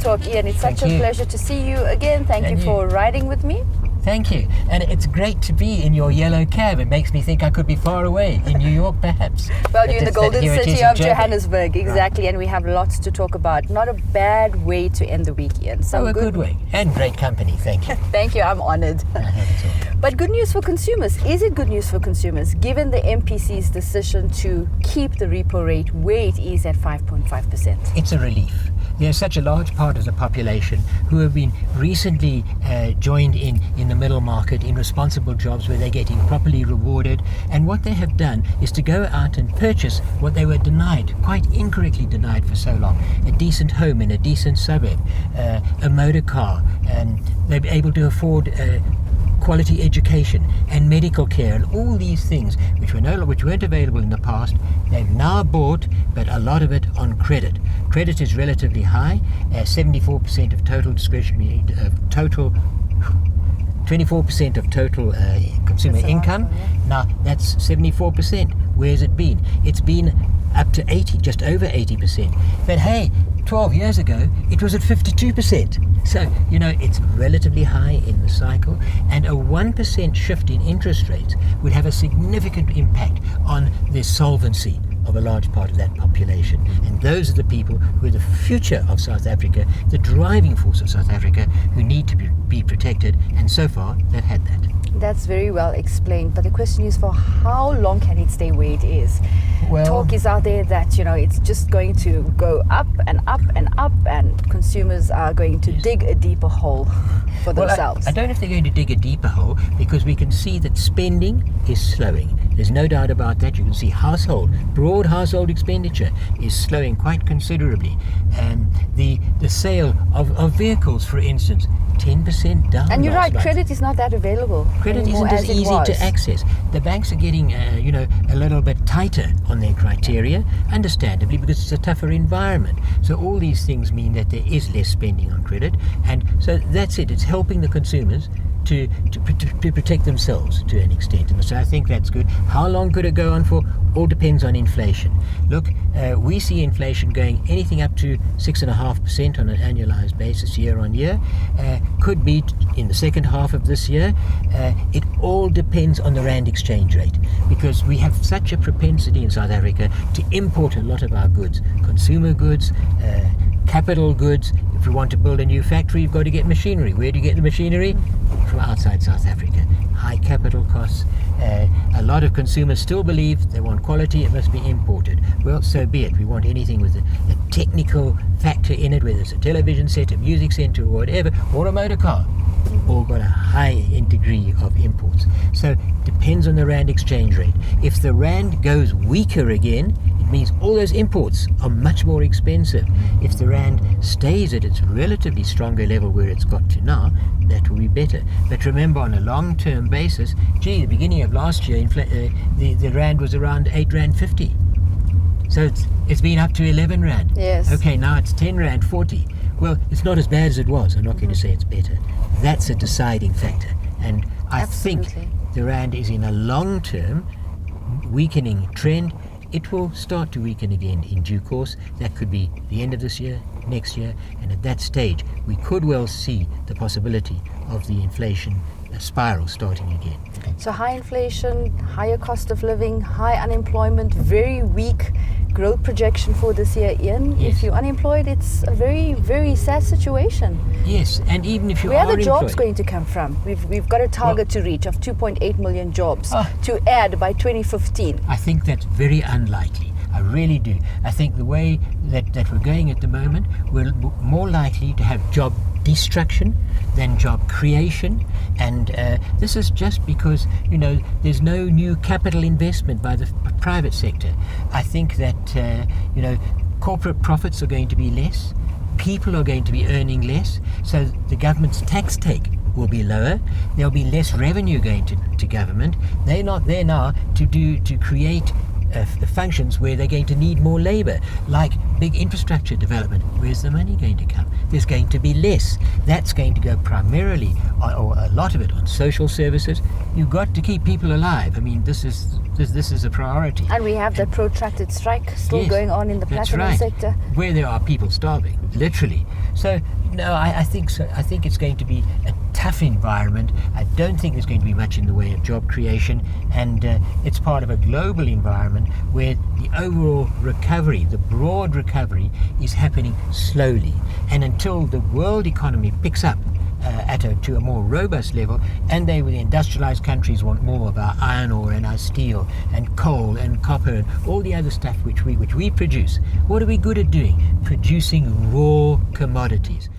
Talk Ian. It's such a pleasure to see you again. Thank you for riding with me. Thank you. And it's great to be in your yellow cab. It makes me think I could be far away in New York, perhaps. Well, you're in the golden city of Johannesburg, exactly, right. And we have lots to talk about. Not a bad way to end the week, Ian. A good way. And great company. Thank you. Thank you. I'm honored. But good news for consumers. Is it good news for consumers, given the MPC's decision to keep the repo rate where it is at 5.5%? It's a relief. There's such a large part of the population who have been recently joined in the middle market in responsible jobs where they're getting properly rewarded, and what they have done is to go out and purchase what they were denied, quite incorrectly denied for so long: a decent home in a decent suburb, a motor car, and they're able to afford quality education and medical care, and all these things which weren't available in the past, they've now bought, but a lot of it on credit. Credit is relatively high, 74% of total discretionary, 24% of total consumer income. Now that's 74%. Where's it been? It's been up to 80, just over 80%. But hey, 12 years ago, it was at 52%. So, it's relatively high in the cycle, and a 1% shift in interest rates would have a significant impact on the solvency of a large part of that population. And those are the people who are the future of South Africa, the driving force of South Africa, who need to be protected, and so far they've had that. That's very well explained, but the question is, for how long can it stay where it is? Well, talk is out there that it's just going to go up and up and up, and consumers are going to dig a deeper hole for themselves. I don't know if they're going to dig a deeper hole, because we can see that spending is slowing. There's no doubt about that. You can see broad household expenditure is slowing quite considerably. The sale of vehicles, for instance, 10% down. And you're right, credit is not that available. Credit isn't as easy to access. The banks are getting, a little bit tighter on their criteria, understandably, because it's a tougher environment. So all these things mean that there is less spending on credit, and so that's it. It's helping the consumers to protect themselves to an extent. And so I think that's good. How long could it go on for? All depends on inflation. Look, we see inflation going anything up to 6.5% on an annualized basis year on year. Could be in the second half of this year. It all depends on the rand exchange rate, because we have such a propensity in South Africa to import a lot of our goods, consumer goods, capital goods. If we want to build a new factory, you've got to get machinery. Where do you get the machinery? From outside South Africa. High capital costs. A lot of consumers still believe they want quality, it must be imported. Well, so be it. We want anything with a technical factor in it, whether it's a television set, a music center, or whatever, or a motor car. All got a high degree of imports. So depends on the rand exchange rate. If the rand goes weaker again, it means all those imports are much more expensive. If the rand stays at its relatively stronger level where it's got to now, that will be better. But remember, on a long-term basis, the beginning of last year, the rand was around 8.50 rand. So it's been up to 11 rand. Yes. Okay, now it's 10 rand 40. Well, it's not as bad as it was. I'm not going to say it's better. That's a deciding factor. And I think the rand is in a long-term weakening trend. It will start to weaken again in due course. That could be the end of this year, next year, and at that stage we could well see the possibility of the inflation spiral starting again. So high inflation, higher cost of living, high unemployment, very weak growth projection for this year, Ian. Yes. If you're unemployed, it's a very, very sad situation. Yes, and even if you Where are the employed, jobs going to come from? We've got a target to reach of 2.8 million jobs to add by 2015. I think that's very unlikely. I really do. I think the way that we're going at the moment, we're more likely to have job destruction than job creation, and this is just because there's no new capital investment by the private sector. I think that corporate profits are going to be less, people are going to be earning less, so the government's tax take will be lower. There'll be less revenue going to government. They're not there now to create the functions where they're going to need more labor, like big infrastructure development. Where's the money going to come? There's going to be less. That's going to go primarily, or a lot of it, on social services. You've got to keep people alive. I mean, this is a priority. And we have the protracted strike still going on in the platinum sector, where there are people starving, literally. So no, I think so. I think it's going to be a tough environment. I don't think there's going to be much in the way of job creation, and it's part of a global environment where the overall recovery, the broad recovery, is happening slowly. And until the world economy picks up to a more robust level, and the industrialized countries want more of our iron ore and our steel and coal and copper and all the other stuff which we produce. What are we good at doing? Producing raw commodities.